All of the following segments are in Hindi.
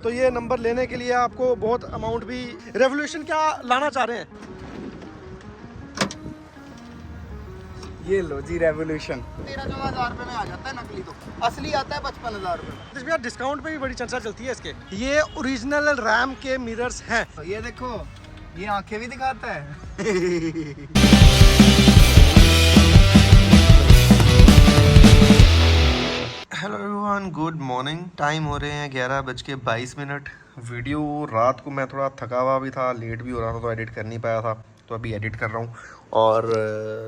तो ये नंबर लेने के लिए आपको बहुत अमाउंट भी। रेवोल्यूशन क्या लाना चाह रहे हैं? ये लो जी रेवोल्यूशन। 13-14 रुपए में आ जाता है नकली, तो असली आता है 55,000 रुपए में। यार डिस्काउंट पे भी बड़ी चर्चा चलती है इसके। ये ओरिजिनल रैम के मिरर्स हैं। तो ये देखो, ये आंखें भी दिखाता है। Hello everyone, good morning. Time हो रहे हैं 11:22। वीडियो रात को मैं थोड़ा थका हुआ भी था, लेट भी हो रहा था, तो एडिट कर नहीं पाया था, तो अभी एडिट कर रहा हूँ। और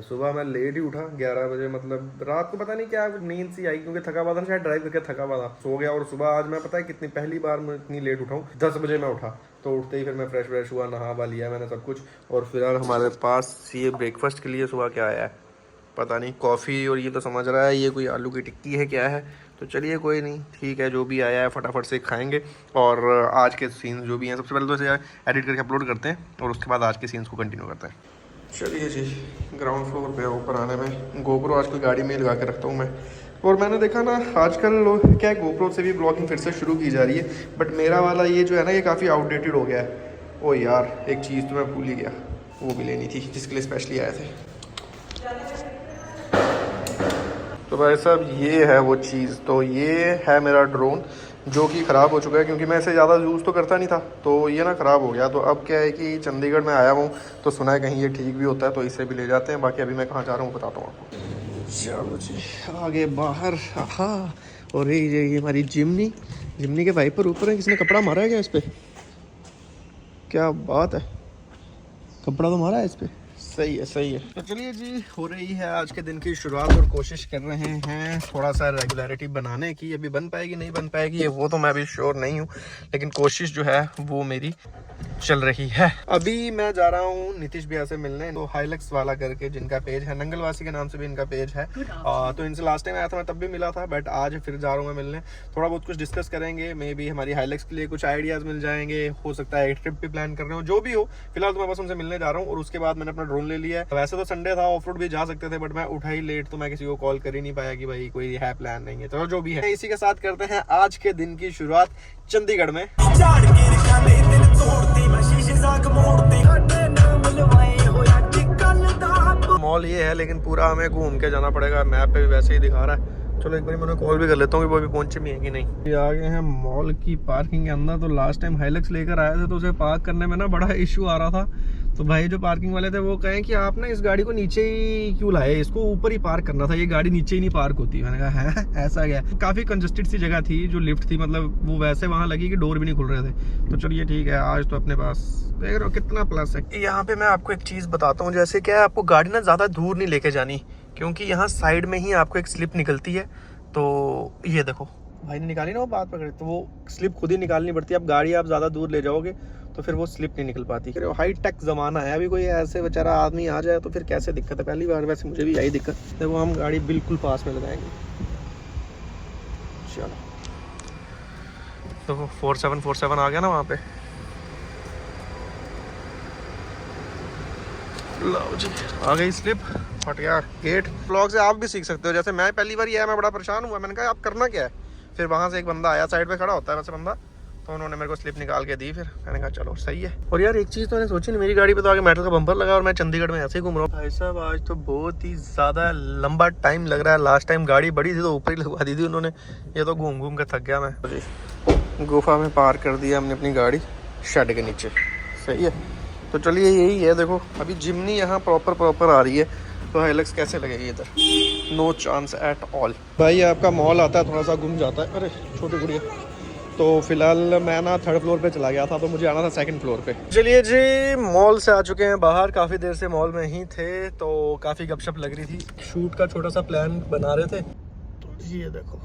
सुबह मैं लेट ही उठा 11 बजे, मतलब रात को पता नहीं क्या नींद सी आई, क्योंकि थका हुआ था, शायद ड्राइव करके थका हुआ था, सो गया। और सुबह आज मैं पता है कितनी पहली बार मैं इतनी लेट उठाऊँ, 10 बजे मैं उठा। तो उठते ही फिर मैं फ्रेश व्रेश हुआ, नहा वा लिया मैंने सब कुछ। और फिलहाल हमारे पास ये ब्रेकफास्ट के लिए सुबह क्या आया है पता नहीं, कॉफ़ी, और ये तो समझ रहा है ये कोई आलू की टिक्की है क्या है। तो चलिए कोई नहीं, ठीक है, जो भी आया है फटाफट से खाएंगे। और आज के सीन्स जो भी हैं सबसे पहले तो इसे एडिट करके अपलोड करते हैं, और उसके बाद आज के सीन्स को कंटिन्यू करते हैं। चलिए जी, ग्राउंड फ्लोर पे ऊपर आने में गोप्रो आजकल गाड़ी में लगा के रखता हूँ मैं। और मैंने देखा ना आजकल लोग क्या गोप्रो से भी ब्लॉगिंग फिर से शुरू की जा रही है, बट मेरा वाला ये जो है ना, ये काफ़ी आउटडेटेड हो गया है। ओ यार, एक चीज़ तो मैं भूल ही गया, वो भी लेनी थी जिसके लिए स्पेशली आए थे। तो भाई साहब ये है वो चीज़। तो ये है मेरा ड्रोन, जो कि ख़राब हो चुका है, क्योंकि मैं इसे ज़्यादा यूज़ तो करता नहीं था, तो ये ना ख़राब हो गया। तो अब क्या है कि चंडीगढ़ में आया हूँ, तो सुना है कहीं ये ठीक भी होता है, तो इसे भी ले जाते हैं। बाकी अभी मैं कहाँ जा रहा हूँ बताता हूँ आपको। चलो जी, आगे बाहर। हाँ, और ये हमारी जिमनी के वाइपर ऊपर है। किसने कपड़ा मारा है क्या इस पर? क्या बात है, कपड़ा तो मारा है इस पर। सही है, सही है। तो चलिए जी, हो रही है आज के दिन की शुरुआत, और कोशिश कर रहे हैं थोड़ा सा रेगुलरिटी बनाने की। अभी बन पाएगी नहीं बन पाएगी वो तो मैं अभी श्योर नहीं हूँ, लेकिन कोशिश जो है वो मेरी चल रही है। अभी मैं जा रहा हूँ नीतीश भैया से मिलने, तो हाइलक्स वाला करके जिनका पेज है, नंगलवासी के नाम से भी इनका पेज है। तो इनसे लास्ट टाइम आया था मैं, तब भी मिला था, बट आज फिर जा रहा हूँ मैं मिलने। थोड़ा बहुत कुछ डिस्कस करेंगे, मे बी हमारी हाइलक्स के लिए कुछ आइडियाज़ मिल जाएंगे, हो सकता है एक ट्रिप भी प्लान कर रहे हो, जो भी हो। फिलहाल तो मैं बस उनसे मिलने जा रहा हूँ, और उसके बाद मैंने अपना ड्रोन ले लिया है। वैसे तो संडे था, ऑफ रोड भी जा सकते थे, बट मैं उठा ही लेट, तो मैं किसी को कॉल कर ही नहीं पाया कि भाई कोई है प्लान नहीं है। तो जो भी है, इसी के साथ करते हैं आज के दिन की शुरुआत चंडीगढ़ में। मॉल ये है, लेकिन पूरा हमें घूम के जाना पड़ेगा, मैप पे भी वैसे ही दिखा रहा है। चलो एक बार मैं कॉल भी कर लेता हूँ कि वो अभी पहुंचे भी हैं कि नहीं। ये आ गए हैं मॉल की पार्किंग के अंदर। तो लास्ट टाइम हाइलक्स लेकर आए थे, तो उसे पार्क करने में ना बड़ा इशू आ रहा था। तो भाई जो पार्किंग वाले थे वो कहें कि आप ना इस गाड़ी को नीचे ही क्यों लाए, इसको ऊपर ही पार्क करना था, ये गाड़ी नीचे ही नहीं पार्क होती। मैंने कहा है ऐसा क्या? काफ़ी कंजस्टेड सी जगह थी, जो लिफ्ट थी, मतलब वो वैसे वहाँ लगी कि डोर भी नहीं खुल रहे थे। तो चलिए ठीक है, आज तो अपने पास देख रहे हो कितना प्लस है। यहाँ पे मैं आपको एक चीज़ बताता हूँ, जैसे क्या है, आपको गाड़ी ना ज़्यादा दूर नहीं लेके जानी, क्योंकि यहाँ साइड में ही आपको एक स्लिप निकलती है। तो ये देखो भाई ने निकाली ना वो बात पकड़ी, तो वो स्लिप खुद ही निकालनी पड़ती है। अब गाड़ी आप ज़्यादा दूर ले जाओगे तो फिर वो स्लिप नहीं निकल पाती। हाई टेक ज़माना है, अभी कोई ऐसे बेचारा आदमी आ जाए तो फिर कैसे दिक्कत है। पहली बार वैसे मुझे भी यही दिक्कत। देखो हम गाड़ी बिल्कुल पास में लगाएंगे। चलो तो 4747 आ गया ना वहाँ पे। लो जी, आ गई स्लिप, फट गया गेट। ब्लॉग से आप भी सीख सकते हो। जैसे मैं पहली बार आया, मैं बड़ा परेशान हुआ, मैंने कहा आप करना क्या है। फिर वहाँ से एक बंदा आया, साइड पे खड़ा होता है वैसे बंदा, तो उन्होंने मेरे को स्लिप निकाल के दी। फिर मैंने कहा चलो सही है। और यार एक चीज़ तो मैंने सोची नहीं, मेरी गाड़ी पे तो आगे मेटल का बम्पर लगा, और मैं चंडीगढ़ में ऐसे ही घूम रहा हूँ। भाई साहब आज तो बहुत ही ज़्यादा लंबा टाइम लग रहा है। लास्ट टाइम गाड़ी बड़ी थी तो ऊपर ही लगवा दी थी उन्होंने, ये तो घूम घूम के थक गया मैं। जी, गुफा में पार्क कर दिया हमने अपनी गाड़ी शेड के नीचे, सही है। तो चलिए यही है, देखो अभी जिमनी यहाँ प्रॉपर आ रही है, तो हाइलक्स कैसे लगेगी इधर? No chance at all. भाई आपका मॉल आता है, थोड़ा सा घूम जाता है। अरे छोटी गुड़िया। तो फिलहाल मैं ना 3rd फ्लोर पे चला गया था, तो मुझे आना था 2nd फ्लोर पे। चलिए जी, मॉल से आ चुके हैं बाहर, काफ़ी देर से मॉल में ही थे, तो काफ़ी गपशप लग रही थी। शूट का छोटा सा प्लान बना रहे थे। तो ये देखो,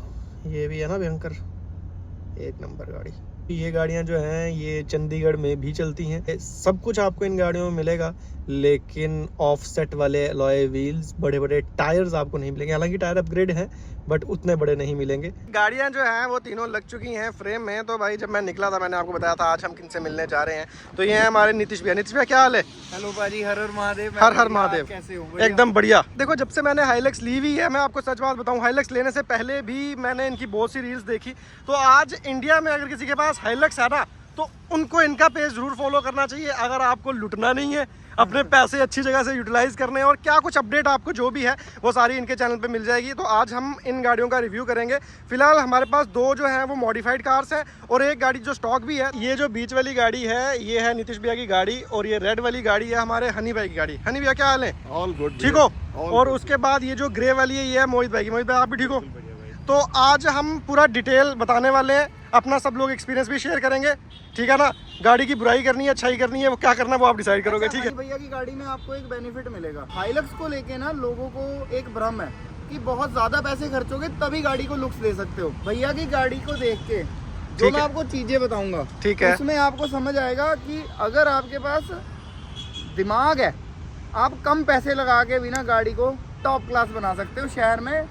ये भी है ना भयंकर, एक नंबर गाड़ी। ये गाड़ियाँ जो हैं ये चंडीगढ़ में भी चलती हैं। सब कुछ आपको इन गाड़ियों में मिलेगा, लेकिन ऑफसेट वाले अलॉय व्हील्स, बड़े बड़े टायर्स आपको नहीं मिलेंगे। हालांकि टायर अपग्रेड हैं, बट उतने बड़े नहीं मिलेंगे। गाड़ियां जो हैं वो तीनों लग चुकी हैं फ्रेम में। तो भाई जब मैं निकला था मैंने आपको बताया था आज हम किनसे मिलने जा रहे हैं। तो ये है हमारे नीतीश भैया। नीतीश भैया क्या हाल है? हेलो भाजी, हर हर महादेव। हर हर महादेव। कैसे हो? एकदम बढ़िया। देखो जब से मैंने हाइलक्स ली हुई है, मैं आपको सच बात बताऊं, हाइलक्स लेने से पहले भी मैंने इनकी बहुत सी रील्स देखी। तो आज इंडिया में अगर किसी के पास हाइलक्स है ना तो उनको इनका पेज जरूर फॉलो करना चाहिए। अगर आपको लुटना नहीं है, अपने पैसे अच्छी जगह से यूटिलाइज करने हैं और क्या कुछ अपडेट आपको जो भी है वो सारी इनके चैनल पे मिल जाएगी। तो आज हम इन गाड़ियों का रिव्यू करेंगे। फिलहाल हमारे पास दो जो हैं वो मॉडिफाइड कार्स हैं और एक गाड़ी जो स्टॉक भी है। ये जो बीच वाली गाड़ी है ये है नीतीश भैया की गाड़ी और ये रेड वाली गाड़ी है हमारे हनी भाई की गाड़ी। हनी भैया क्या हाल है? All good. ठीक हो? और उसके बाद ये जो ग्रे वाली है ये है मोहित भाई की। मोहित भाई आप भी ठीक हो? तो आज हम पूरा डिटेल बताने वाले हैं, अपना सब लोग एक्सपीरियंस भी शेयर करेंगे, ठीक है ना। गाड़ी की बुराई करनी है, अच्छाई करनी है, वो क्या करना है वो आप डिसाइड करोगे, ठीक है। भैया की गाड़ी में आपको एक बेनिफिट मिलेगा। हाइलक्स को लेके ना लोगों को एक भ्रम है कि बहुत ज्यादा पैसे खर्चोगे तभी गाड़ी को लुक्स दे सकते हो। भैया की गाड़ी को देख के जो मैं आपको चीजें बताऊंगा, ठीक है, उसमें आपको समझ आएगा कि अगर आपके पास दिमाग है आप कम पैसे लगा के भी ना गाड़ी को टॉप क्लास बना सकते हो, शहर में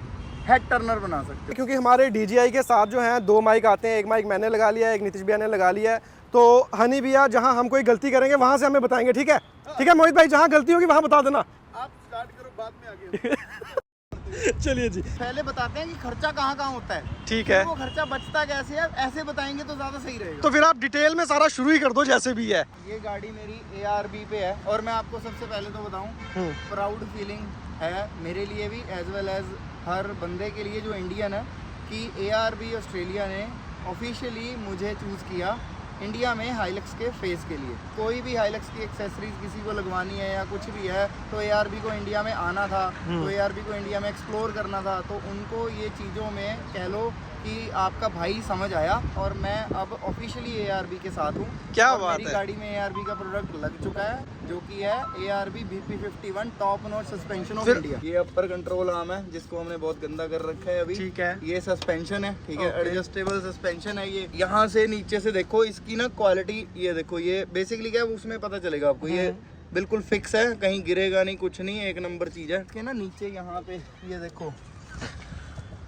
हेड टर्नर बना सकते हो। क्योंकि हमारे DJI के साथ जो हैं दो माइक आते हैं, एक माइक मैंने लगा लिया है, एक नीतीश भैया ने लगा लिया है। तो हनी भैया जहां हम कोई गलती करेंगे वहां से हमें बताएंगे, ठीक है? ठीक है मोहित भाई, जहां गलती होगी वहां बता देना। आप स्टार्ट करो, बाद में आगे। चलिए जी, पहले बताते हैं कि खर्चा कहाँ कहाँ होता है, ठीक है। वो खर्चा बचता कैसे है, ऐसे बताएंगे तो ज्यादा सही रहेगा। तो फिर आप डिटेल में सारा शुरू ही कर दो जैसे भी है। ये गाड़ी मेरी ARB पे है और मैं आपको सबसे पहले तो बताऊं, प्राउड फीलिंग है मेरे लिए भी एज वेल एज हर बंदे के लिए जो इंडियन है कि ARB ऑस्ट्रेलिया ने ऑफिशियली मुझे चूज़ किया इंडिया में हाइलक्स के फेस के लिए। कोई भी हाइलक्स की एक्सेसरीज किसी को लगवानी है या कुछ भी है तो ARB को इंडिया में आना था, तो ARB को इंडिया में एक्सप्लोर करना था। तो उनको ये चीज़ों में कह लो कि आपका भाई समझ आया और मैं अब ऑफिशियली ARB के साथ हूँ। क्या और बात मेरी है। गाड़ी में ARB का प्रोडक्ट लग चुका है जो कि है ARB BP51 top notch suspension of India. ये अपर कंट्रोल आर्म है जिसको हमने बहुत गंदा कर रखा है अभी, ठीक है। ये सस्पेंशन है, ठीक है, एडजस्टेबल सस्पेंशन है। ये यहाँ से नीचे से देखो इसकी ना क्वालिटी, ये देखो, ये बेसिकली क्या है उसमें पता चलेगा आपको। ये बिल्कुल फिक्स है, कहीं गिरेगा नहीं, कुछ नहीं, एक नंबर चीज है। इसके ना नीचे यहाँ पे ये देखो,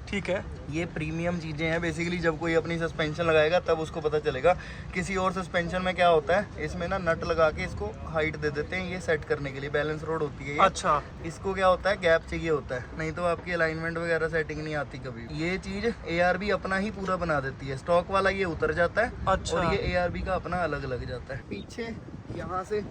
ठीक है, ये प्रीमियम चीज़ें हैं। बेसिकली जब कोई अपनी सस्पेंशन लगाएगा तब उसको पता चलेगा। किसी और सस्पेंशन में क्या होता है, इसमें ना नट लगा के इसको हाइट दे देते हैं, ये सेट करने के लिए, बैलेंस रोड होती है ये। अच्छा, इसको क्या होता है, गैप चाहिए होता है, नहीं तो आपकी अलाइनमेंट वगैरह सेटिंग नहीं आती कभी। ये चीज़ ARB अपना ही पूरा बना देती है। स्टॉक वाला ये उतर जाता है, अच्छा। और ये ARB का अपना अलग लग जाता है। पीछे यहाँ से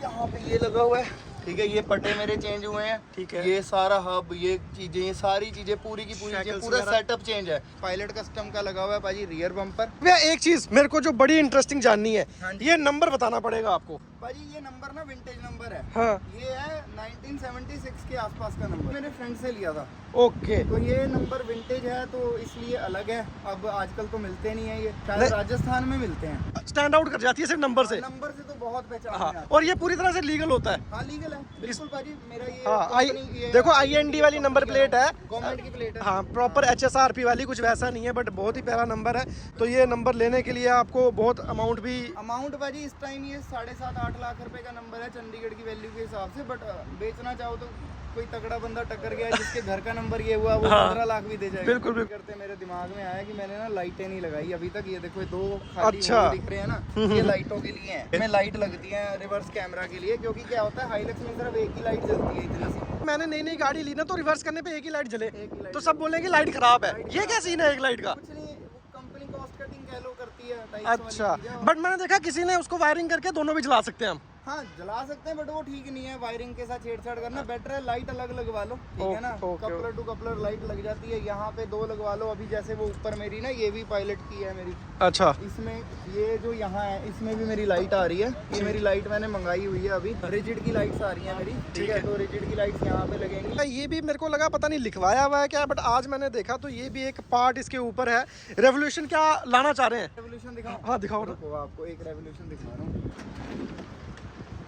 यहाँ पे ये लगा हुआ है, ठीक है, ये पट्टे मेरे चेंज हुए हैं, ठीक है। ये सारा हब, ये चीजें, ये सारी चीजें पूरी की पूरी चीजें, Shackles पूरा वगैरह। सेटअप चेंज है। पायलट कस्टम का लगा हुआ है भाजी रियर बम्पर। भैया एक चीज मेरे को जो बड़ी इंटरेस्टिंग जाननी है, हाँ जी। ये नंबर बताना पड़ेगा आपको। भाजी ये नंबर ना विंटेज नंबर है। हाँ, ये है 1976 के आसपास का नंबर, मेरे फ्रेंड से लिया था। ओके। तो ये नंबर विंटेज है तो इसलिए अलग है। अब आजकल तो मिलते नहीं है, ये शायद नहीं। राजस्थान में मिलते हैं। स्टैंड आउट कर जाती है सिर्फ नंबर से। नंबर से तो बहुत पहचान हाँ, में आता है। और ये पूरी तरह से लीगल होता है। हाँ लीगल है बिल्कुल भाजी। मेरा ये हाँ, कंपनी- ये देखो IND वाली नंबर प्लेट है, गवर्नमेंट की प्लेट है। हाँ, प्रॉपर HSRP वाली, कुछ वैसा नहीं है, बट बहुत ही प्यारा नंबर है। तो ये नंबर लेने के लिए आपको बहुत अमाउंट भी, अमाउंट भाजी इस टाइम ये 7.5-8 लाख रुपए का नंबर है चंडीगढ़ की वैल्यू के हिसाब से। बट बेचना चाहो तो कोई तगड़ा बंदा टक्कर गया जिसके घर का नंबर ये हुआ, वो 15 लाख भी दे जाएगा। बिल्कुल, बिल्कुल। करते मेरे दिमाग में आया कि मैंने ना लाइटें नहीं लगाई अभी तक। ये देखो, ये दो खाली अच्छा। वो दिख रहे हैं ना, ये लाइटों के लिए हैं। इसमें लाइट लगती है रिवर्स कैमरा के लिए, क्योंकि क्या होता है हाइलक्स में सिर्फ एक ही लाइट जलती है इतनी सी। मैंने नई नई गाड़ी ली ना तो रिवर्स करने पे एक ही लाइट जले, एक ही लाइट तो सब बोलेंगे लाइट खराब है। ये क्या सीन है एक लाइट का? कुछ नहीं, कंपनी कॉस्ट कटिंग कह लो करती है, टाइप्स वाली अच्छा, चीज़ है। बट मैंने देखा किसी ने उसको वायरिंग करके दोनों भी जला सकते हैं हम। हाँ जला सकते हैं, बट वो ठीक नहीं है वायरिंग के साथ छेड़छाड़ करना। बेटर है लाइट अलग लगवा लो, ठीक है ना। Okay, coupler to coupler light लग जाती है, यहाँ पे 2 लगवा लो। अभी जैसे वो ऊपर मेरी ना, ये भी पायलट की है मेरी, अच्छा, इसमें ये जो यहाँ है इसमें भी मेरी लाइट आ रही है। ये मेरी लाइट मैंने मंगाई हुई है अभी, रिजिड की लाइट्स आ रही है मेरी, ठीक है। तो रिजिड की लाइट्स यहाँ पे लगेंगी। ये भी मेरे को लगा पता नहीं लिखवाया हुआ है क्या, बट आज मैंने देखा तो ये भी एक पार्ट इसके ऊपर है। रेवोल्यूशन क्या लाना चाह रहे हैं? रेवोल्यूशन दिखाओ। हाँ दिखाओ ना। रुको, आपको एक रेवोल्यूशन दिखा रहा हूँ,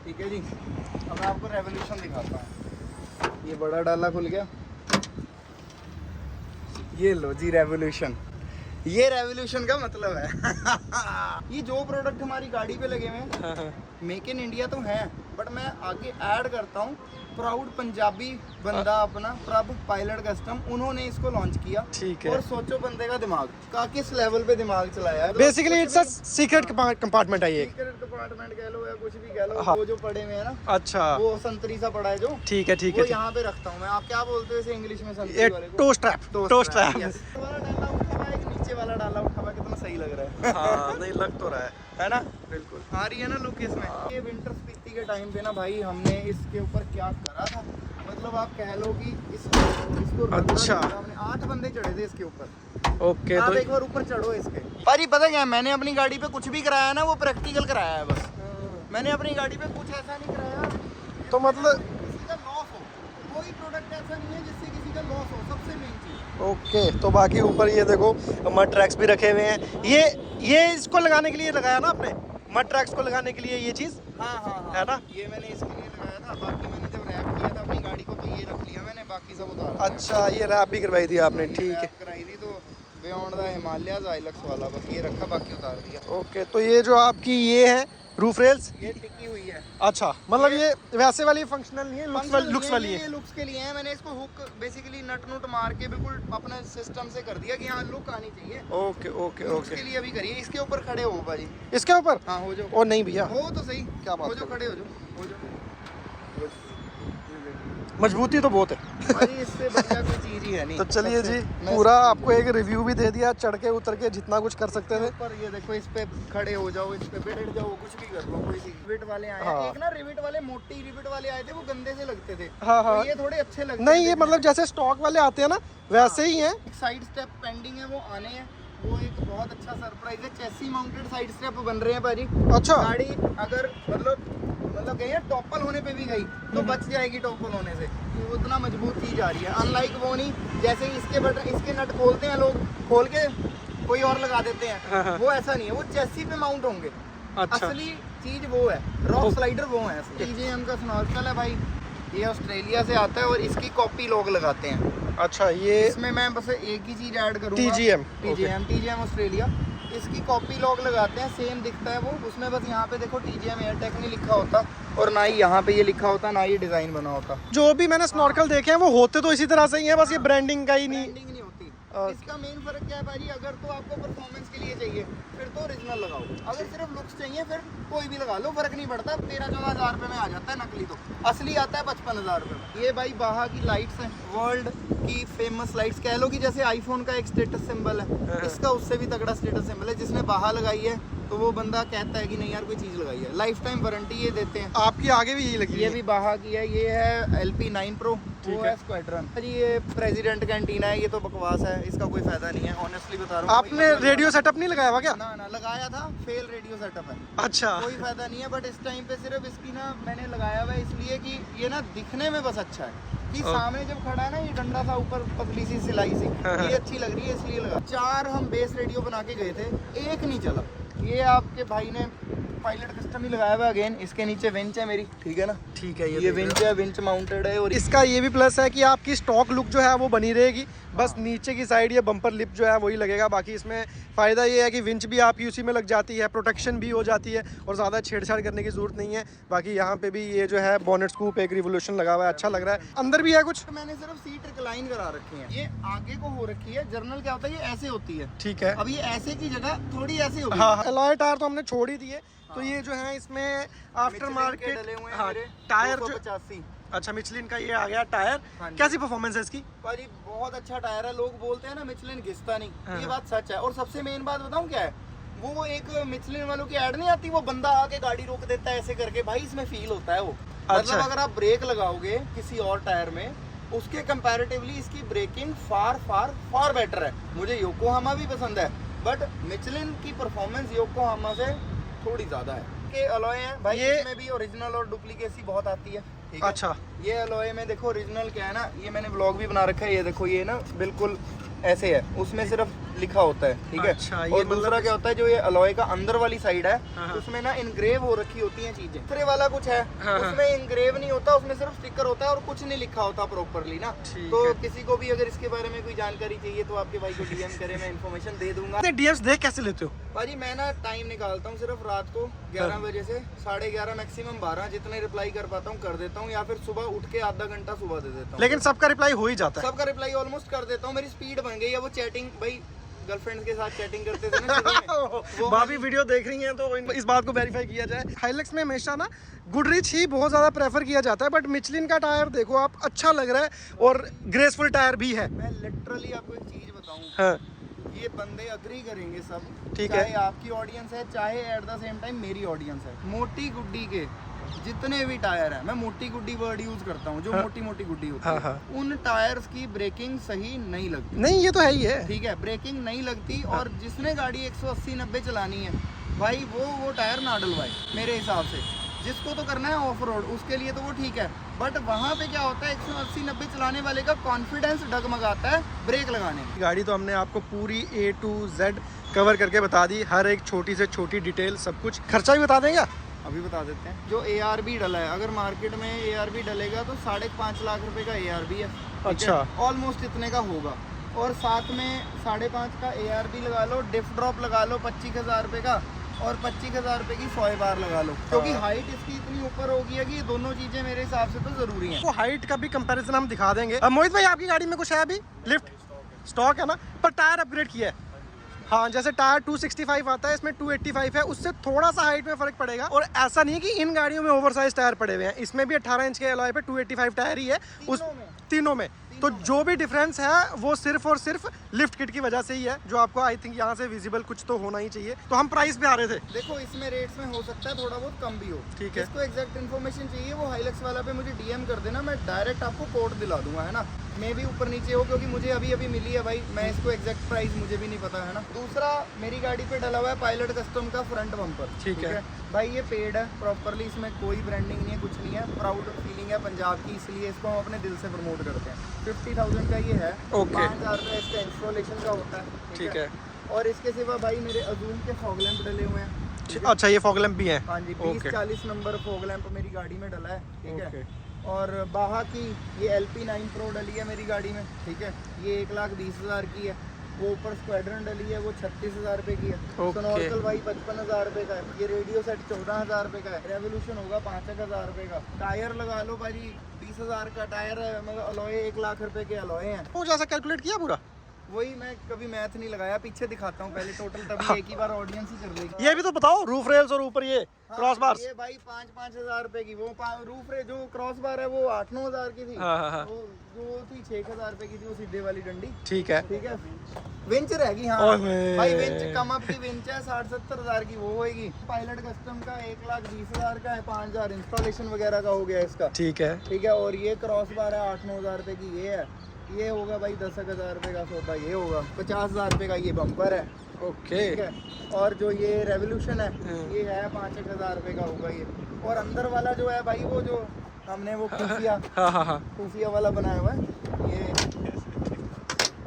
ठीक है जी। अब मैं आपको रेवोल्यूशन दिखाता हूँ। ये बड़ा डाला खुल गया, ये लो जी रेवोल्यूशन। ये रेवोल्यूशन का मतलब है। ये जो प्रोडक्ट हमारी गाड़ी पे लगे हुए हैं मेक इन इंडिया तो है, बट मैं आगे ऐड करता हूँ प्राउड पंजाबी बंदा अपना प्रभ पायलट कस्टम, उन्होंने इसको लॉन्च किया। ठीक है। और सोचो बंदे का दिमाग का किस लेवल पे दिमाग चलाया है। Basically it's a secret compartment है ये। सीक्रेट कंपार्टमेंट कह लो या कुछ भी कह लो। हाँ। वो जो पड़े हुए हैं ना, अच्छा वो संतरी सा पड़ा है जो, ठीक है ठीक वो है। यहाँ पे रखता हूँ मैं। आप क्या बोलते हो इसे इंग्लिश में? संतरी ये वाले को toast trap, toast trap. yes। वाला डाला उठा हुआ है, एक नीचे वाला डाला उठा हुआ है, कितना सही लग रहा है। हाँ नहीं लग तो रहा है ना? बिल्कुल। आ रही है ना लुक इसमें। ये विंटर स्पीति के टाइम पे ना भाई हमने इसके ऊपर क्या करा था, मतलब आप कह लो कि इसको अच्छा। हमने 8 बंदे चढ़े थे इसके ऊपर। ओके आप तो एक बार ऊपर चढ़ो इसके। भाई पता क्या है, मैंने अपनी गाड़ी पे कुछ भी कराया ना वो प्रैक्टिकल कराया है बस। मैंने अपनी गाड़ी पे कुछ ऐसा नहीं कराया तो मतलब किसी का लॉस हो। कोई प्रोडक्ट ऐसा नहीं है जिससे किसी का लॉस हो, सबसे मेन चीज। ओके तो बाकी ऊपर ये देखो मड ट्रैक्स भी रखे हुए हैं। ये इसको लगाने के लिए लगाया ना आपने, मड ट्रैक्स को लगाने के लिए ये चीज़? हाँ है ना? ये मैंने इसके लिए लगाया था। बाकी मैंने जब रैप किया था अपनी गाड़ी को तो ये रख लिया मैंने, बाकी सब उतारा। अच्छा ये रैप भी करवाई थी आपने, ठीक है। रैप कराई थी तो बियॉन्ड द हिमालयाज आइलक्स वाला बस ये रखा, बाकी उतार दिया। ओके तो ये जो आपकी ये है रूफ रेल्स, ये टिकी हुई है। अच्छा मतलब ये वैसे वाली फंक्शनल नहीं है, लुक्स वाली ये है। लुक्स के लिए है। मैंने इसको हुक बेसिकली नट नुट मार के बिल्कुल अपने सिस्टम से कर दिया कि हाँ लुक आनी चाहिए। Okay okay looks okay. के लिए अभी करिए। इसके ऊपर खड़े हो भाजी। इसके ऊपर? हाँ हो जाओ। ओ नहीं भैया, हो तो सही। क्या बात हो जाओ, कर खड़े हो जाओ, हो जाओ। मजबूती तो बहुत है। भाई इससे बढ़िया कोई चीज ही है नहीं। तो चलिए जी, मैं पूरा आपको एक रिव्यू भी दे दिया, चढ़ के उतर के जितना कुछ कर सकते थे। ऊपर ये देखो, इस पे खड़े हो जाओ, इस पे बैठ जाओ, कुछ भी कर लो। कोई रिविट वाले आए हैं। हाँ। एक ना रिविट वाले, मोटी रिविट वाले आए थे, वो गंदे से लगते थे। हाँ, हाँ। तो ये थोड़े अच्छे लगते नहीं हैं ये देखने मतलब में। जैसे स्टॉक वाले आते हैं ना वैसे ही हैं। एक साइड स्टेप पेंडिंग है, वो आने हैं। वो एक बहुत अच्छा सरप्राइज है। चेसी माउंटेड साइड स्टेप बन रहे हैं भाजी। अच्छा गाड़ी अगर मतलब गई है टॉपल होने पे भी गई तो बच जाएगी टॉपल होने से। तो उतना मजबूत चीज आ रही है। अनलाइक वो नहीं, जैसे इसके बटन, इसके नट खोलते हैं लोग, खोल के कोई और लगा देते हाँ। हैं, वो ऐसा नहीं है। वो चेसी पे माउंट होंगे। अच्छा। असली चीज वो है, रॉक स्लाइडर वो है। TJM का स्नॉर्कल है भाई, ये ऑस्ट्रेलिया से आता है और इसकी कॉपी लोग लगाते हैं। अच्छा ये इसमें मैं बस एक ही चीज ऐड करूंगा। TJM ऑस्ट्रेलिया, इसकी कॉपी लोग लगाते हैं। सेम दिखता है वो, उसमें बस यहाँ पे देखो TJM एयरटेक नहीं लिखा होता और ना ही यहाँ पे ये लिखा होता, ना ये डिजाइन बना होता। जो भी मैंने स्नॉर्कल देखे हैं वो होते तो इसी तरह से ही है, बस ये ब्रांडिंग का ही नहीं। ब्रांडिंग नहीं होती। इसका मेन फर्क क्या है भाई, अगर तो आपको परफॉर्मेंस के लिए चाहिए फिर तो ओरिजिनल लगाओ, अगर सिर्फ लुक्स चाहिए फिर कोई भी लगा लो, फर्क नहीं पड़ता। 13-14 हज़ार रुपये में आ जाता है नकली, तो असली आता है 55 हज़ार रुपये में। ये भाई बाहा की लाइट्स हैं, वर्ल्ड की फेमस लाइट्स। कह लो कि जैसे आईफोन का एक स्टेटस सिंबल है, इसका उससे भी तगड़ा स्टेटस सिंबल है। जिसने बाहा लगाई है तो वो बंदा कहता है कि नहीं यार कोई चीज़ लगाई है। लाइफ टाइम वारंटी ये देते हैं। आपकी आगे भी यही लगी ये है? भी बाहा की है। ये है LP9 Pro, वो है स्क्वाड्रन। जी ये प्रेसिडेंट कैंटीन है, ये तो बकवास है, इसका कोई फायदा नहीं है, ऑनेस्टली बता रहा हूँ। आपने रेडियो सेटअप नहीं लगाया हुआ क्या? ना लगाया था, फेल रेडियो सेटअप है। अच्छा कोई फायदा नहीं है, बट इस टाइम पे सिर्फ इसकी ना मैंने लगाया हुआ है इसलिए कि ये ना दिखने में बस अच्छा है कि सामने जब खड़ा है ना ये डंडा सा ऊपर पतली सी सिलाई सी, ये अच्छी लग रही है इसलिए लगा। 4 हम बेस रेडियो बना के गए थे, एक नहीं चला। ये आपके भाई ने पायलट कस्टम ही लगाया हुआ है। अगेन इसके नीचे विंच है मेरी, ठीक है ना? ठीक है। ये विंच है, विंच माउंटेड है। और इसका ये भी प्लस है कि आपकी स्टॉक लुक जो है वो बनी रहेगी, बस नीचे की साइड ये बम्पर लिप जो है वही लगेगा। बाकी इसमें फ़ायदा ये है कि विंच भी आपकी उसी में लग जाती है, प्रोटेक्शन भी हो जाती है और ज़्यादा छेड़छाड़ करने की ज़रूरत नहीं है। बाकी यहाँ पे भी ये जो है बोनेट स्कूप एक रिवोल्यूशन लगा हुआ है, अच्छा लग रहा है। अंदर भी है कुछ? मैंने सिर्फ सीट रिक्लाइन करा रखी है। ये आगे को हो रखी है। जर्नल क्या होता है, ये ऐसे होती है, ठीक है। अब ये ऐसे की जगह थोड़ी ऐसे होगी। हाँ अलॉय टायर तो हमने छोड़ ही दिए। तो ये जो है इसमें आफ्टर मिचलिन के मार्केट डले हुए हैं हाँ, मेरे, टायर जो 285। अच्छा मिचलिन का ये आ गया टायर। हाँ जी। कैसी परफॉर्मेंस है इसकी? भाई बहुत अच्छा टायर है। लोग बोलते हैं ना मिचलिन घिसता नहीं, हाँ। ये बात सच है। और सबसे मेन बात बताऊं क्या है, वो एक मिचलिन वालों की ऐड नहीं आती, वो बंदा आके गाड़ी रोक देता है ऐसे करके, भाई इसमें फील होता है वो। अच्छा। मतलब अगर आप ब्रेक लगाओगे किसी और टायर में, उसके कंपैरेटिवली इसकी ब्रेकिंग फार फार फार बेटर है। मुझे योकोहामा भी पसंद है, बट मिचलिन की परफॉर्मेंस योकोहामा से थोड़ी ज्यादा है। के अलॉय हैं भाई, ये इसमें भी ओरिजिनल और डुप्लीकेसी बहुत आती है, ठीक है? अच्छा। ये अलॉय में देखो ओरिजिनल क्या है ना, ये मैंने व्लॉग भी बना रखा है। ये देखो ये ना बिल्कुल ऐसे है, उसमें सिर्फ लिखा होता है, ठीक है। अच्छा, ये और दूसरा मतलब क्या होता है, जो ये अलॉय का अंदर वाली साइड है हाँ। उसमें ना इनग्रेव हो रखी होती हैं चीजें। दूसरे वाला कुछ है हाँ। उसमें इनग्रेव नहीं होता, उसमें सिर्फ स्टिकर होता है और कुछ नहीं लिखा होता प्रॉपरली ना। ठीक तो है। किसी को भी अगर इसके बारे में कोई जानकारी चाहिए तो आपके भाई को डीएम करे, मैं इन्फॉर्मेशन दे दूंगा। डीएम्स देख कैसे लेते हो? भाजी मैं ना टाइम निकालता हूँ सिर्फ रात को 11 बजे से 11:30 मैक्सिमम 12, जितने रिप्लाई कर पाता हूँ कर देता हूँ, या फिर सुबह उठ के आधा घंटा सुबह दे देता हूँ। लेकिन सबका रिप्लाई हो ही जाता है। सबका रिप्लाई ऑलमोस्ट कर देता हूँ, मेरी स्पीड बन गई है। वो चैटिंग भाई गर्लफ्रेंड के साथ चैटिंग करते थे ना शुरू में, वो भाभी वीडियो देख रही हैं तो इस बात को वेरीफाई किया जाए। हाइलक्स में हमेशा ना गुडरिच ही बहुत ज़्यादा प्रेफर किया जाता है, बट मिचलिन का टायर देखो आप, अच्छा लग रहा है और ग्रेसफुल टायर भी है। मैं लिटरली आपको एक चीज बताऊं, हाँ ये बंदे अग्री करेंगे सब, ठीक है। चाहे आपकी ऑडियंस है चाहे एट द सेम टाइम मेरी ऑडियंस है। मोटी गुड्डी के जितने भी टायर है, मैं मोटी गुड्डी वर्ड यूज करता हूँ, जो हाँ। मोटी मोटी गुड्डी होती हाँ, है, हाँ। उन टायर्स की ब्रेकिंग सही नहीं लगती। नहीं, ये तो है ही है। ठीक है, ब्रेकिंग नहीं लगती। और जिसने गाड़ी 180-90 चलानी है भाई वो टायर ना डलवाए मेरे हिसाब से। जिसको तो करना है ऑफ रोड उसके लिए तो वो ठीक है, बट वहाँ पे क्या होता है 180-90 चलाने वाले का कॉन्फिडेंस डगमगाता है ब्रेक लगाने में। गाड़ी तो हमने आपको पूरी A to Z कवर करके बता दी, हर एक छोटी से छोटी डिटेल सब कुछ। खर्चा भी बता देंगे? अभी बता देते हैं। जो ARB डला है, अगर मार्केट में ARB डलेगा तो 5.5 लाख रुपए का ARB है। अच्छा। ऑलमोस्ट इतने का होगा, और साथ में 5.5 का ARB लगा लो, डिफ ड्रॉप लगा लो 25,000 रुपए का, और 25,000 रुपए की सॉय बार लगा लो, क्योंकि हाइट इसकी इतनी ऊपर होगी है कि ये दोनों चीजें मेरे हिसाब से तो जरूरी हैं। वो हाइट का भी कंपैरिजन हम दिखा देंगे। अब मोहित भाई आपकी गाड़ी में कुछ है अभी लिफ्ट स्टॉक है ना, पर टायर अपग्रेड किया है। हाँ, जैसे टायर 265 आता है, इसमें 285 है, उससे थोड़ा सा हाइट में फर्क पड़ेगा। और ऐसा नहीं है कि इन गाड़ियों में ओवरसाइज टायर पड़े हुए हैं, इसमें भी 18 इंच के अलॉय पे 285 टायर ही है उस तीनों में। तो जो भी डिफरेंस है वो सिर्फ और सिर्फ लिफ्ट किट की वजह से ही है, जो आपको आई थिंक यहाँ से विजिबल कुछ तो होना ही चाहिए। तो हम प्राइस पे आ रहे थे। देखो इसमें रेट्स में हो सकता है थोड़ा बहुत कम भी हो, ठीक है। इसको एग्जैक्ट इन्फॉर्मेशन चाहिए वो हाइलक्स वाला पे मुझे डीएम कर देना, मैं डायरेक्ट आपको कोड दिला दूंगा, है ना। मैं भी ऊपर नीचे हो, क्योंकि मुझे अभी मिली है भाई, मैं इसको एग्जैक्ट प्राइस मुझे भी नहीं पता, है ना। दूसरा मेरी गाड़ी पे डला हुआ है पायलट कस्टम का फ्रंट बम्पर, ठीक है भाई। ये पेड है प्रॉपरली, इसमें कोई ब्रांडिंग नहीं है, कुछ नहीं है। प्राउड फीलिंग है पंजाब की, इसलिए इसको हम अपने दिल से प्रमोट करते हैं। 50,000 का ये है। ओके। 5,000 रुपये इसका इंस्टॉलेशन का होता है, ठीक है। और इसके सिवा भाई मेरे अजूम के फॉग लैंप डले हुए हैं। अच्छा, ये फॉग लैंप भी है? हाँ जी, 20-40 नंबर फॉग लैंप मेरी गाड़ी में डला है, ठीक है। और बाहा की ये LP9 प्रो डली है मेरी गाड़ी में, ठीक है। ये 1,20,000 की है। वो ऊपर स्क्वाड्रन डली है, वो 36,000 रुपए की है। सोनोर्कल भाई 55,000 रुपए का है। ये रेडियो सेट 14,000 रुपए का है। रेवोल्यूशन होगा 5,000 रुपए का। टायर लगा लो भाजी 20,000 का टायर है, मतलब अलॉय 1 लाख रुपए के अलॉय हैं। वो जैसा कैलकुलेट किया पूरा? वही, मैं कभी मैथ नहीं लगाया, पीछे दिखाता हूँ पहले टोटल, तभी एक ही बार ऑडियंस ही कर लेगी। ये भी तो बताओ, रूफ रेल्स और ऊपर ये क्रॉस बार्स। ये भाई 5,000 रुपए की। वो रूफ रे जो क्रॉस बार है वो 8-9,000 की थी। हाँ। वो थी 6,000 रुपए की थी, वो सीधे वाली डंडी, ठीक है। ठीक है। विंच रहेगी, हाँ भाई, विंच कम अप की विंच है 60-70,000 की, वो होगी। पायलट कस्टम का 1,20,000 का है, 5,000 इंस्टॉलेशन वगैरह का हो गया इसका, ठीक है। ठीक है। और ये क्रॉस बार है 8-9,000 रुपए की, ये है। ये होगा भाई 10,000 रुपए का सौदा, ये होगा 50,000 रुपए का ये बम्पर है, ओके। ठीक है। और जो ये रेवोल्यूशन है ये है 5,000 रुपए का होगा ये। और अंदर वाला जो है भाई, वो जो हमने वो खुफिया खुफिया वाला बनाया हुआ है,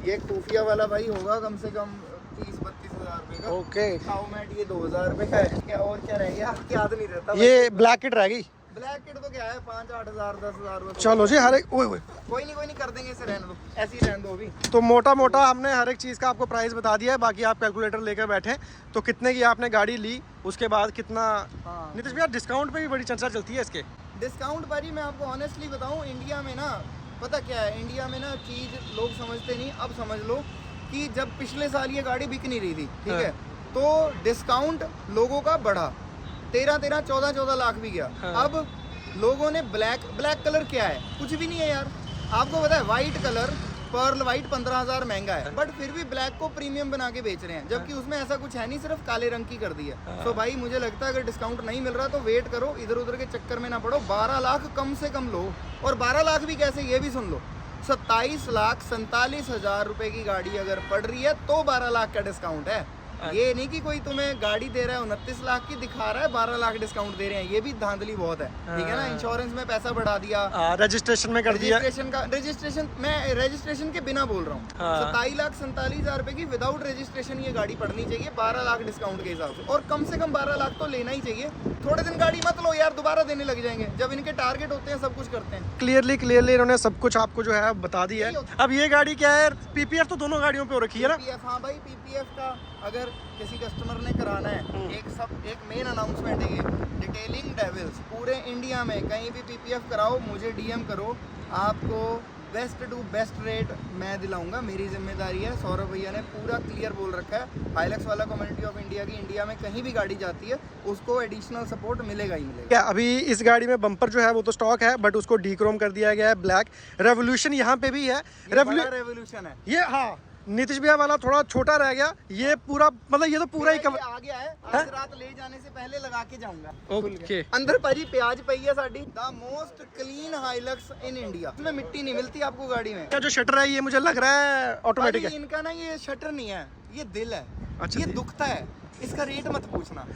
ये खुफिया वाला भाई होगा कम से कम 30-32,000 रुपए का, ओके। काउमेट ये 2,000 रुपए का है। क्या और क्या रह गया, याद नहीं रहता। ये ब्लैक किट रह गई। ब्लैक किट तो क्या है 5-8,000 10,000। चलो जी, हर एक ओए कोई नहीं कर देंगे, इसे रहने दो, ऐसे ही रहने दो अभी। तो मोटा हमने हर एक चीज़ का आपको प्राइस बता दिया है। बाकी आप कैलकुलेटर लेकर बैठे तो कितने की आपने गाड़ी ली, उसके बाद कितना। हाँ। नीतीश भैया, डिस्काउंट पे भी बड़ी चर्चा चलती है इसके। डिस्काउंट भाई मैं आपको ऑनेस्टली बताऊं, इंडिया में ना पता क्या है, इंडिया में ना चीज़ लोग समझते नहीं। अब समझ लो कि जब पिछले साल ये गाड़ी बिक नहीं रही थी, ठीक है, तो डिस्काउंट लोगों का बढ़ा, 13-13, 14-14 लाख भी गया। अब लोगों ने ब्लैक कलर क्या है, कुछ भी नहीं है यार। आपको पता है वाइट कलर, पर्ल वाइट 15,000 महंगा है, बट फिर भी ब्लैक को प्रीमियम बना के बेच रहे हैं, जबकि उसमें ऐसा कुछ है नहीं, सिर्फ काले रंग की कर दी है। तो भाई मुझे लगता है अगर डिस्काउंट नहीं मिल रहा तो वेट करो, इधर उधर के चक्कर में ना पड़ो। 12 लाख कम से कम लो, और 12 लाख भी कैसे, ये भी सुन लो। 27,47,000 रुपए की गाड़ी अगर पड़ रही है तो 12 लाख का डिस्काउंट है। ये नहीं कि कोई तुम्हें गाड़ी दे रहा है 29 लाख की, दिखा रहा है 12 लाख डिस्काउंट दे रहे हैं, ये भी धांधली बहुत है, ठीक है ना। इंश्योरेंस में पैसा बढ़ा दिया, रजिस्ट्रेशन में कर दिया। रजिस्ट्रेशन मैं रजिस्ट्रेशन के बिना बोल रहा हूँ, 27,47,000 रुपए की विदाउट रजिस्ट्रेशन ये गाड़ी पड़नी चाहिए 12 लाख डिस्काउंट के हिसाब से, और कम से कम 12 लाख तो लेना ही चाहिए। थोड़े दिन गाड़ी मत लो यार, दोबारा देने लग जाएंगे, जब इनके टारगेट होते हैं सब कुछ करते हैं। क्लियरली इन्होंने सब कुछ आपको जो है बता दिया है। अब ये गाड़ी क्या है, पीपीएफ तो दोनों गाड़ियों पे हो रखी है ना। पीपीएफ, हाँ भाई, पीपीएफ का अगर किसी कस्टमर ने कराना है, एक मेन अनाउंसमेंट है ये, डिटेलिंग डेविल्स पूरे इंडिया में कहीं भी पीपीएफ कराओ, मुझे डीएम करो, आपको बेस्ट टू बेस्ट रेट मैं दिलाऊंगा, मेरी जिम्मेदारी है। सौरभ भैया ने पूरा क्लियर बोल रखा है, हाइलक्स वाला कम्युनिटी ऑफ इंडिया की, इंडिया में कहीं भी गाड़ी जाती है उसको एडिशनल सपोर्ट मिलेगा ही मिलेगा। क्या अभी इस गाड़ी में बम्पर जो है वो तो स्टॉक है, बट उसको डीक्रोम कर दिया गया है ब्लैक। रेवोल्यूशन यहाँ पे भी है, रेवोल्यूशन है ये, हाँ नीतीश भैया वाला थोड़ा छोटा रह गया, ये पूरा मतलब ये तो पूरा ही कवर आ गया है। आज रात ले जाने से पहले लगा के जाऊंगा। ओके। अंदर भाजी प्याज पई है साडी, द मोस्ट क्लीन हाइलक्स इन इंडिया, इसमें मिट्टी नहीं मिलती आपको गाड़ी में। क्या जो शटर है ये मुझे लग रहा है ऑटोमेटिक है। इनका ना ये शटर नहीं है, ये दिल है। अच्छा, ये दिल। दुखता है, इसका रेट मत पूछना।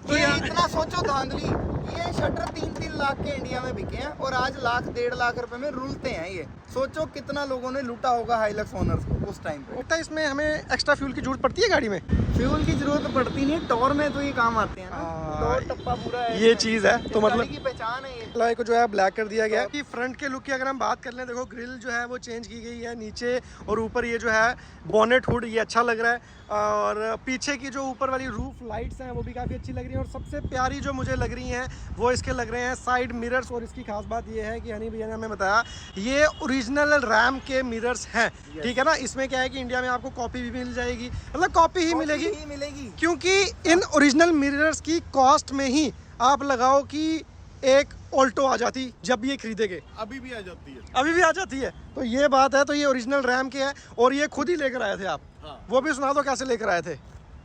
तो ये यार- इतना सोचो धांधली, ये शटर 3-3 लाख के इंडिया में बिके हैं और आज 1-1.5 लाख रुपए में रुलते हैं। ये सोचो कितना लोगों ने लूटा होगा हाइलक्स ओनर्स को उस टाइम पे। होता है इसमें हमें एक्स्ट्रा फ्यूल की जरूरत पड़ती है गाड़ी में। फ्यूल की जरूरत पड़ती नहीं, टॉर में तो ये काम आते हैं ना, टॉर टप्पा पूरा है, ये चीज है तो इस गाड़ी मतलब की पहचान है ये। लाइक को जो है ब्लैक कर दिया गया है। फ्रंट के लुक की अगर हम बात कर लें, देखो ग्रिल जो है वो चेंज की गई है, नीचे और ऊपर ये जो है बॉनेट हुड ये अच्छा लग रहा है, और पीछे की जो ऊपर वाली रूफ लाइट्स हैं वो भी काफ़ी अच्छी लग रही हैं, और सबसे प्यारी जो मुझे लग रही हैं वो इसके लग रहे हैं साइड मिरर्स। और इसकी खास बात ये है कि हनी भैया ने हमें बताया ये ओरिजिनल रैम के मिरर्स हैं, ठीक है ना। इसमें क्या है कि इंडिया में आपको कॉपी भी मिल जाएगी, मतलब कॉपी ही मिलेगी, क्योंकि इन ओरिजिनल मिरर्स की कॉस्ट में ही आप लगाओ कि एक ऑल्टो आ जाती जब ये खरीदेंगे, अभी भी आ जाती है। अभी भी आ जाती है। तो ये बात है, तो ये ओरिजिनल रैम के है, और ये खुद ही लेकर आए थे आप। हाँ। वो भी सुना दो कैसे लेकर आए थे।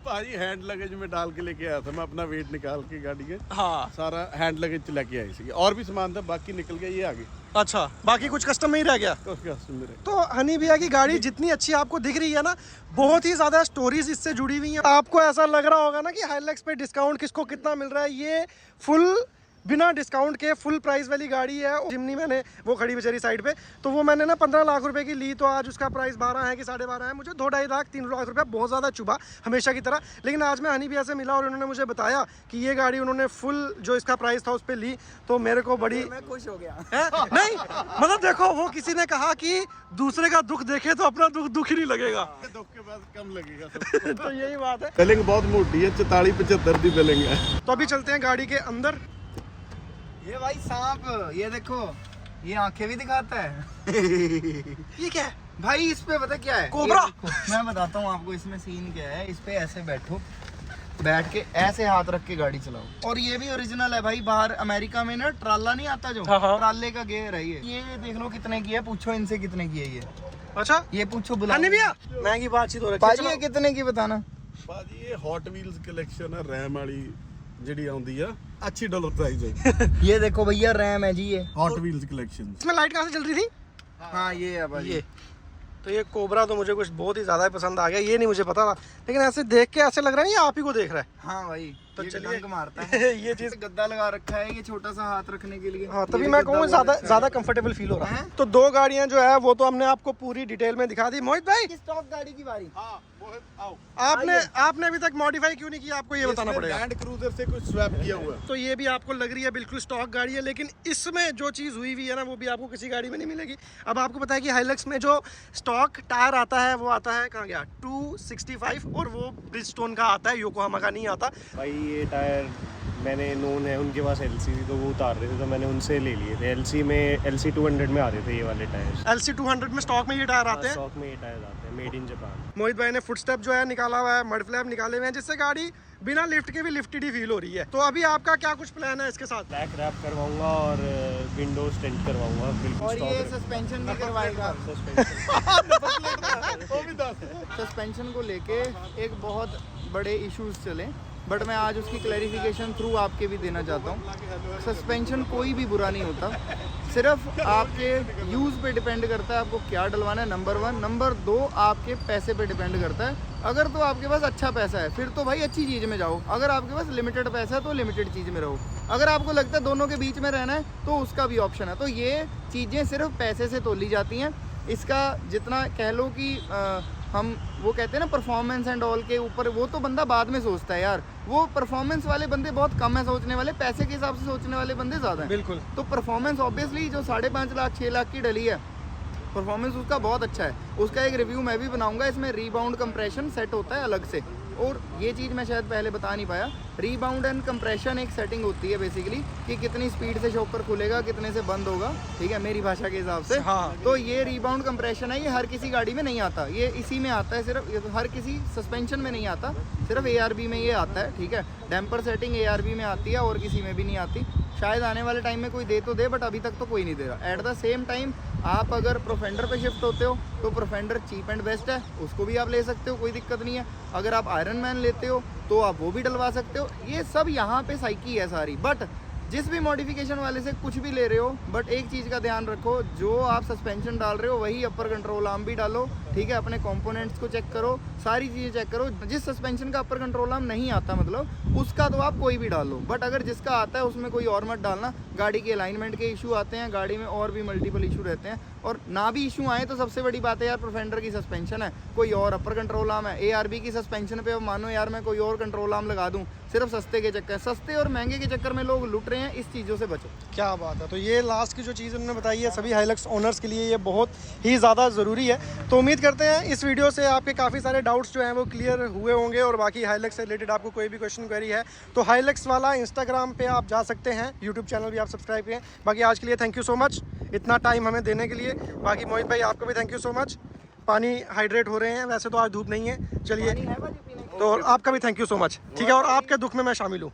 भाजी हैंड लगेज में डाल के लेके आया था मैं, अपना वेट निकाल के गाड़ी के हाँ सारा हैंड लगेज लेके आई सी, और भी सामान था बाकी निकल गया, ये आगे अच्छा, बाकी कुछ कस्टम में ही रह गया। मेरे तो हनी भैया की गाड़ी जितनी अच्छी आपको दिख रही है ना, बहुत ही ज्यादा स्टोरीज इससे जुड़ी हुई हैं। आपको ऐसा लग रहा होगा ना कि हाइलक्स पे डिस्काउंट किसको कितना मिल रहा है, ये फुल बिना डिस्काउंट के फुल प्राइस वाली गाड़ी है। जिमनी मैंने वो खड़ी बेचारी साइड पे, तो वो मैंने ना 15 लाख रुपए की ली, तो आज उसका प्राइस 12 है कि 12.5 है। मुझे 2-2.5 लाख 3 लाख रुपया बहुत ज़्यादा चुभा हमेशा की तरह, लेकिन आज मैं हनी भैया से मिला और उन्होंने मुझे बताया कि ये गाड़ी उन्होंने फुल जो इसका प्राइस था उस पर ली, तो मेरे को बड़ी मैं खुश हो गया है? नहीं मतलब देखो, वो किसी ने कहा कि दूसरे का दुख देखे तो अपना दुख ही नहीं लगेगा। दुख के बाद कम लगेगा तो यही बात है। बिलिंग बहुत मोटी है, 44-75 की बिलिंग है। तो अभी चलते हैं गाड़ी के अंदर। ये भाई सांप, ये देखो, ये आंखें भी दिखाता है ये क्या है भाई? इस पे पता क्या है, कोबरा? ये देखो, मैं बताता हूँ आपको इसमें सीन क्या है। इस पे ऐसे बैठो, बैठ के ऐसे हाथ रख के गाड़ी चलाओ। और ये भी ओरिजिनल है भाई, बाहर अमेरिका में ना ट्राला नहीं आता जो, हाँ। ट्राले का गेयर है ये देख लो कितने की है, पूछो इनसे कितने की है ये, अच्छा ये पूछो बुला। हनी भैया महंगी बातचीत हो रही भाजी ये कितने की बताना? भाजी ये हॉट व्हील्स कलेक्शन है, रैम वाली ਜਿਹੜੀ ਆਉਂਦੀ ਆ, अच्छी डॉलर प्राइस है। ये देखो भैया रैम है जी, ये हॉट व्हील्स कलेक्शन। इसमें लाइट कहाँ से जल रही थी? हाँ ये है भाई। ये तो ये कोबरा तो मुझे कुछ बहुत ही ज्यादा पसंद आ गया, ये नहीं मुझे पता था, लेकिन ऐसे देख के ऐसे लग रहा है ये आप ही को देख रहा है। हाँ भाई, तो ये चलिए। डंक मारता है ये चीज गद्दा लगा रखा है, ये छोटा सा हाथ रखने के लिए। हाँ, ये तभी भी मैं गद्दा कहूँ बहुत अच्छा ज्यादा है। कंफर्टेबल फील हो रहा है। हैं? तो 2 गाड़ियां जो है वो तो हमने आपको पूरी डिटेल में दिखा दी। मोहित भाई, स्टॉक गाड़ी की बारी। हाँ, आओ। आपने अभी तक मॉडिफाई क्यों नहीं किया, आपको ये बताना पड़ेगा। लैंड क्रूजर से कुछ स्वैप किया हुआ है। तो ये भी आपको लग रही है बिल्कुल स्टॉक गाड़ी है, लेकिन इसमें जो चीज़ हुई हुई है ना वो भी आपको किसी गाड़ी में नहीं मिलेगी। अब आपको पता है कि हाइलक्स में जो स्टॉक टायर आता है वो आता है कहाँ गया 265, और वो ब्रिजस्टोन का आता है, योकोहामा का नहीं आता। भाई ये टायर मैंने नोन है, उनके पास एलसी थी तो वो उतार रहे थे, तो मैंने उनसे ले लिए थे। एलसी में LC 200 में आ रहे थे ये वाले टायर। LC 200 में स्टॉक में ये टायर आते हैं। स्टॉक में ये टायर आते हैं, मेड इन जापान। मोहित भाई ने फुटस्टेप जो है निकाला हुआ है, मड फ्लैप निकाले हुए हैं, जिससे गाड़ी बिना लिफ्ट के भी लिफ्टेड ही फील हो रही है। तो अभी आपका क्या कुछ प्लान है इसके साथ? ब्लैक रैप करवाऊंगा और विंडोज टेंट करवाऊंगा, बिल्कुल और ये स्टॉक सस्पेंशन भी करवाएगा। वो भी 10। सस्पेंशन को लेके एक बहुत बड़े इश्यूज चले बट मैं आज उसकी क्लैरिफिकेशन थ्रू आपके भी देना चाहता हूँ। सस्पेंशन कोई भी बुरा नहीं होता, सिर्फ आपके यूज़ पे डिपेंड करता है आपको क्या डलवाना है, नंबर 1। नंबर 2 आपके पैसे पे डिपेंड करता है। अगर तो आपके पास अच्छा पैसा है फिर तो भाई अच्छी चीज़ में जाओ, अगर आपके पास लिमिटेड पैसा है तो लिमिटेड चीज़ में रहो। अगर आपको लगता है दोनों के बीच में रहना है तो उसका भी ऑप्शन है। तो ये चीज़ें सिर्फ पैसे से तोली जाती हैं। इसका जितना कह लो कि हम वो कहते हैं ना परफॉर्मेंस एंड ऑल के ऊपर, वो तो बंदा बाद में सोचता है यार। वो परफॉर्मेंस वाले बंदे बहुत कम है सोचने वाले, पैसे के हिसाब से सोचने वाले बंदे ज़्यादा हैं। बिल्कुल। तो परफॉर्मेंस ऑब्वियसली जो 5.5 लाख 6 लाख की डली है, परफॉर्मेंस उसका बहुत अच्छा है। उसका एक रिव्यू मैं भी बनाऊंगा। इसमें रीबाउंड कंप्रेशन सेट होता है अलग से, और ये चीज़ मैं शायद पहले बता नहीं पाया। रीबाउंड एंड कंप्रेशन एक सेटिंग होती है बेसिकली कि कितनी स्पीड से शॉकर खुलेगा, कितने से बंद होगा, ठीक है, मेरी भाषा के हिसाब से। हाँ। तो ये रीबाउंड कंप्रेशन है, ये हर किसी गाड़ी में नहीं आता, ये इसी में आता है सिर्फ, ये हर किसी सस्पेंशन में नहीं आता, सिर्फ ARB में ये आता है, ठीक है। डैम्पर सेटिंग ARB में आती है और किसी में भी नहीं आती। शायद आने वाले टाइम में कोई दे तो दे, बट अभी तक तो कोई नहीं दे रहा। एट द सेम टाइम आप अगर प्रोफेंडर पे शिफ्ट होते हो तो प्रोफेंडर चीप एंड बेस्ट है, उसको भी आप ले सकते हो, कोई दिक्कत नहीं है। अगर आप आयरन मैन लेते हो तो आप वो भी डलवा सकते हो। ये सब यहाँ पे साइकी है सारी। बट जिस भी मॉडिफिकेशन वाले से कुछ भी ले रहे हो, बट एक चीज़ का ध्यान रखो, जो आप सस्पेंशन डाल रहे हो वही अपर कंट्रोल आर्म भी डालो, ठीक है। अपने कंपोनेंट्स को चेक करो, सारी चीज़ें चेक करो। जिस सस्पेंशन का अपर कंट्रोल आर्म नहीं आता मतलब उसका तो आप कोई भी डालो, बट अगर जिसका आता है उसमें कोई और मत डालना। गाड़ी के अलाइनमेंट के इशू आते हैं, गाड़ी में और भी मल्टीपल इशू रहते हैं, और ना भी इशू आए तो सबसे बड़ी बात है यार, प्रोफेंडर की सस्पेंशन है, कोई और अपर कंट्रोल आर्म है। ARB की सस्पेंशन पे मानो यार मैं कोई और कंट्रोल आर्म लगा दूं सिर्फ सस्ते के चक्कर, सस्ते और महंगे के चक्कर में लोग लुट रहे हैं। इस चीज़ों से बचो। क्या बात है। तो ये लास्ट की जो चीज़ उन्होंने बताई है सभी हाइलक्स ओनर्स के लिए ये बहुत ही ज़्यादा ज़रूरी है। तो उम्मीद करते हैं इस वीडियो से आपके काफ़ी सारे डाउट्स जो हैं वो क्लियर हुए होंगे, और बाकी हाइलक्स से रिलेटेड आपको कोई भी क्वेश्चन क्वेरी है तो हाइलक्स वाला इंस्टाग्राम पे आप जा सकते हैं, यूट्यूब चैनल भी आप सब्सक्राइब करें। बाकी आज के लिए थैंक यू सो मच इतना टाइम हमें देने के लिए। बाकी मोहित भाई आपको भी थैंक यू सो मच। पानी हाइड्रेट हो रहे हैं, वैसे तो आज धूप नहीं है, चलिए तो आपका भी थैंक यू सो मच, ठीक है। और आपके दुख में मैं शामिल हूँ।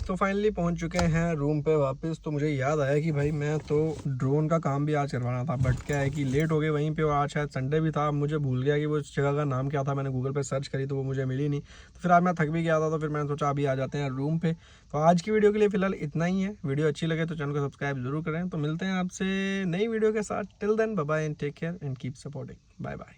तो फाइनली पहुंच चुके हैं रूम पे वापस। तो मुझे याद आया कि भाई मैं तो ड्रोन का काम भी आज करवाना था, बट क्या है कि लेट हो गए वहीं पे, और आज शायद संडे भी था। मुझे भूल गया कि वो जगह का नाम क्या था, मैंने गूगल पे सर्च करी तो वो मुझे मिली नहीं। तो फिर आज मैं थक भी गया था, तो फिर मैंने सोचा अभी आ जाते हैं रूम पे। तो आज की वीडियो के लिए फिलहाल इतना ही है। वीडियो अच्छी लगे तो चैनल को सब्सक्राइब जरूर करें। तो मिलते हैं आपसे नई वीडियो के साथ। Till then bye bye and take care and keep supporting. Bye bye.